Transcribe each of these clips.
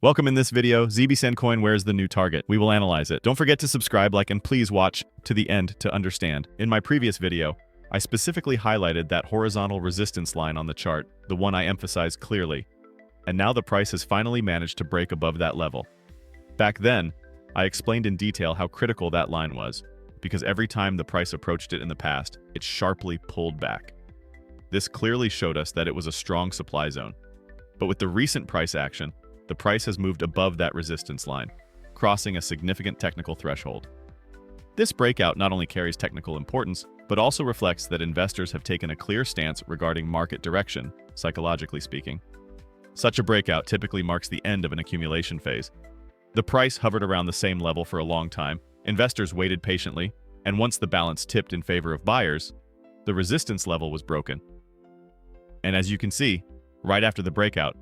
Welcome. In this video, Zbcn coin, where's the new target? We will analyze it. Don't forget to subscribe, like, and please watch to the end to understand. In my previous video, I specifically highlighted that horizontal resistance line on the chart, the one I emphasized clearly. And now the price has finally managed to break above that level. Back then, I explained in detail how critical that line was, because every time the price approached it in the past, it sharply pulled back. This clearly showed us that it was a strong supply zone. But with the recent price action, the price has moved above that resistance line, crossing a significant technical threshold. This breakout not only carries technical importance, but also reflects that investors have taken a clear stance regarding market direction, psychologically speaking. Such a breakout typically marks the end of an accumulation phase. The price hovered around the same level for a long time, investors waited patiently, and once the balance tipped in favor of buyers, the resistance level was broken. And as you can see, right after the breakout,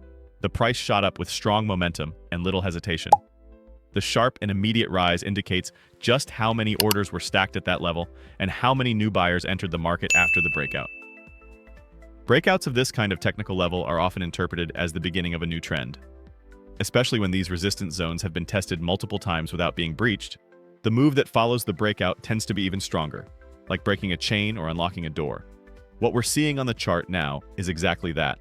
the price shot up with strong momentum and little hesitation. The sharp and immediate rise indicates just how many orders were stacked at that level and how many new buyers entered the market after the breakout. Breakouts of this kind of technical level are often interpreted as the beginning of a new trend. Especially when these resistance zones have been tested multiple times without being breached, the move that follows the breakout tends to be even stronger, like breaking a chain or unlocking a door. What we're seeing on the chart now is exactly that.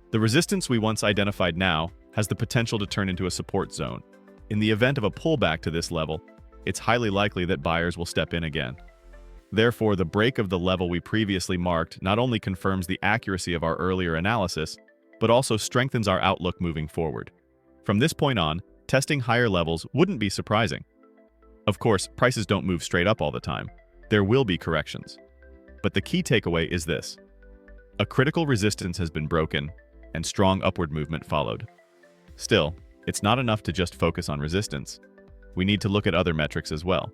The resistance we once identified now has the potential to turn into a support zone. In the event of a pullback to this level, it's highly likely that buyers will step in again. Therefore, the break of the level we previously marked not only confirms the accuracy of our earlier analysis, but also strengthens our outlook moving forward. From this point on, testing higher levels wouldn't be surprising. Of course, prices don't move straight up all the time. There will be corrections. But the key takeaway is this: a critical resistance has been broken, and strong upward movement followed. Still, it's not enough to just focus on resistance. We need to look at other metrics as well.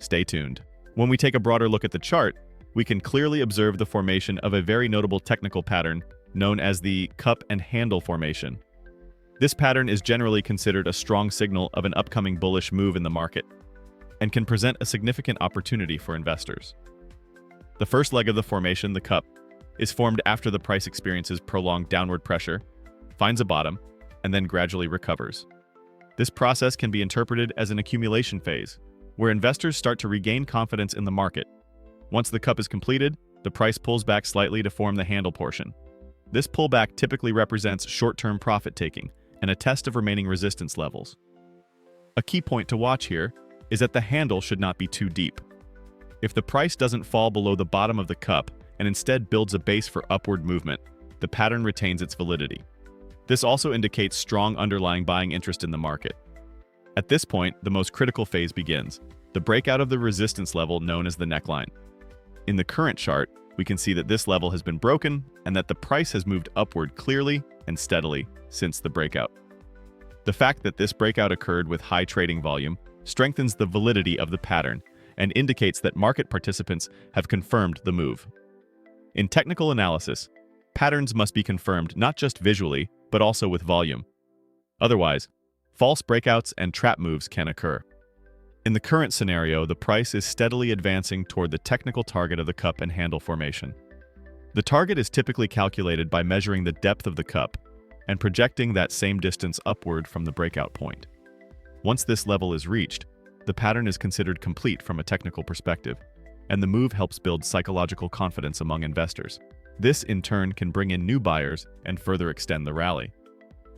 Stay tuned. When we take a broader look at the chart, we can clearly observe the formation of a very notable technical pattern known as the cup and handle formation. This pattern is generally considered a strong signal of an upcoming bullish move in the market and can present a significant opportunity for investors. The first leg of the formation, the cup, is formed after the price experiences prolonged downward pressure, finds a bottom, and then gradually recovers. This process can be interpreted as an accumulation phase, where investors start to regain confidence in the market. Once the cup is completed, the price pulls back slightly to form the handle portion. This pullback typically represents short-term profit-taking and a test of remaining resistance levels. A key point to watch here is that the handle should not be too deep. If the price doesn't fall below the bottom of the cup and instead builds a base for upward movement, the pattern retains its validity. This also indicates strong underlying buying interest in the market. At this point, the most critical phase begins, the breakout of the resistance level known as the neckline. In the current chart, we can see that this level has been broken and that the price has moved upward clearly and steadily since the breakout. The fact that this breakout occurred with high trading volume strengthens the validity of the pattern and indicates that market participants have confirmed the move. In technical analysis, patterns must be confirmed not just visually, but also with volume. Otherwise, false breakouts and trap moves can occur. In the current scenario, the price is steadily advancing toward the technical target of the cup and handle formation. The target is typically calculated by measuring the depth of the cup and projecting that same distance upward from the breakout point. Once this level is reached, the pattern is considered complete from a technical perspective, and the move helps build psychological confidence among investors. This, in turn, can bring in new buyers and further extend the rally.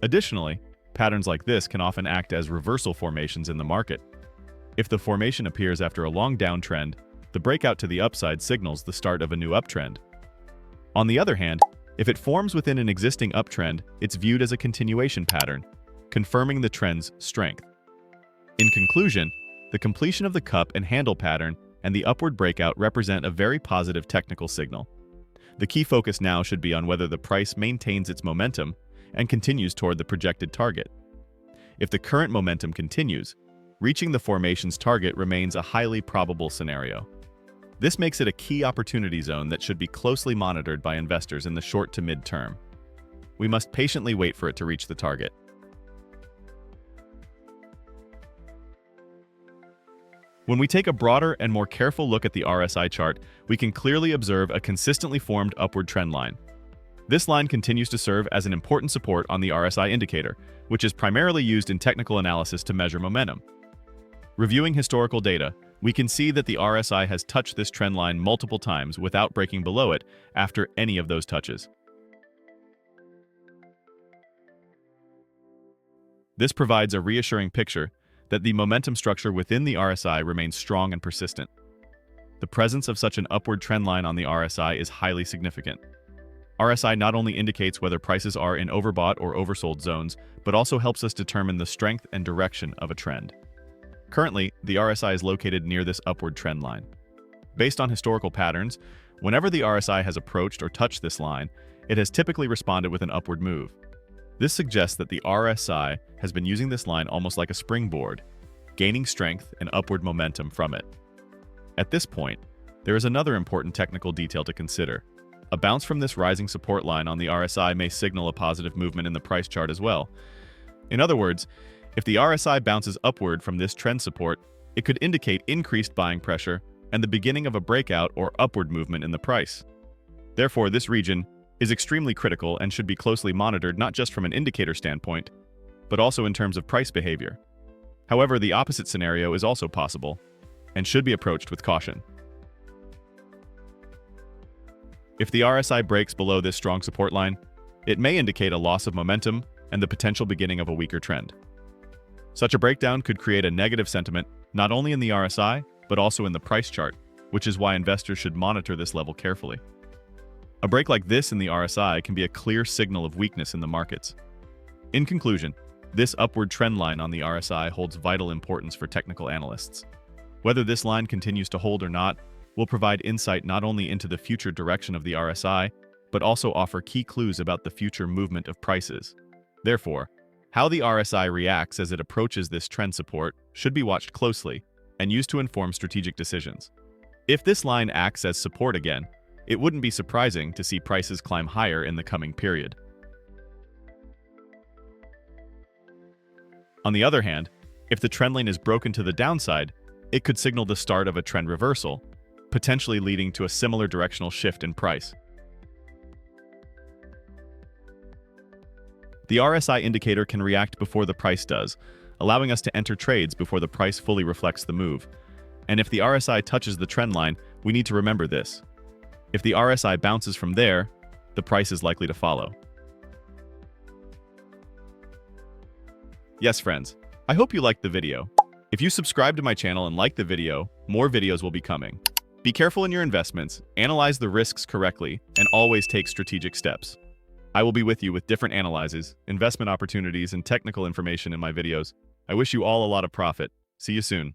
Additionally, patterns like this can often act as reversal formations in the market. If the formation appears after a long downtrend, the breakout to the upside signals the start of a new uptrend. On the other hand, if it forms within an existing uptrend, it's viewed as a continuation pattern, confirming the trend's strength. In conclusion, the completion of the cup and handle pattern and the upward breakout represent a very positive technical signal. The key focus now should be on whether the price maintains its momentum and continues toward the projected target. If the current momentum continues, reaching the formation's target remains a highly probable scenario. This makes it a key opportunity zone that should be closely monitored by investors in the short to mid-term. We must patiently wait for it to reach the target. When we take a broader and more careful look at the RSI chart, we can clearly observe a consistently formed upward trend line. This line continues to serve as an important support on the RSI indicator, which is primarily used in technical analysis to measure momentum. Reviewing historical data, we can see that the RSI has touched this trend line multiple times without breaking below it after any of those touches. This provides a reassuring picture that the momentum structure within the RSI remains strong and persistent. The presence of such an upward trend line on the RSI is highly significant. RSI not only indicates whether prices are in overbought or oversold zones, but also helps us determine the strength and direction of a trend. Currently, the RSI is located near this upward trend line. Based on historical patterns, whenever the RSI has approached or touched this line, it has typically responded with an upward move. This suggests that the RSI has been using this line almost like a springboard, gaining strength and upward momentum from it. At this point, there is another important technical detail to consider. A bounce from this rising support line on the RSI may signal a positive movement in the price chart as well. In other words, if the RSI bounces upward from this trend support, it could indicate increased buying pressure and the beginning of a breakout or upward movement in the price. Therefore, this region is extremely critical and should be closely monitored not just from an indicator standpoint, but also in terms of price behavior. However, the opposite scenario is also possible and should be approached with caution. If the RSI breaks below this strong support line, it may indicate a loss of momentum and the potential beginning of a weaker trend. Such a breakdown could create a negative sentiment not only in the RSI, but also in the price chart, which is why investors should monitor this level carefully. A break like this in the RSI can be a clear signal of weakness in the markets. In conclusion, this upward trend line on the RSI holds vital importance for technical analysts. Whether this line continues to hold or not will provide insight not only into the future direction of the RSI, but also offer key clues about the future movement of prices. Therefore, how the RSI reacts as it approaches this trend support should be watched closely and used to inform strategic decisions. If this line acts as support again, it wouldn't be surprising to see prices climb higher in the coming period. On the other hand, if the trend line is broken to the downside, it could signal the start of a trend reversal, potentially leading to a similar directional shift in price. The RSI indicator can react before the price does, allowing us to enter trades before the price fully reflects the move. And if the RSI touches the trend line, we need to remember this. If the RSI bounces from there, the price is likely to follow. Yes, friends, I hope you liked the video. If you subscribe to my channel and like the video, more videos will be coming. Be careful in your investments, analyze the risks correctly, and always take strategic steps. I will be with you with different analyses, investment opportunities, and technical information in my videos. I wish you all a lot of profit. See you soon.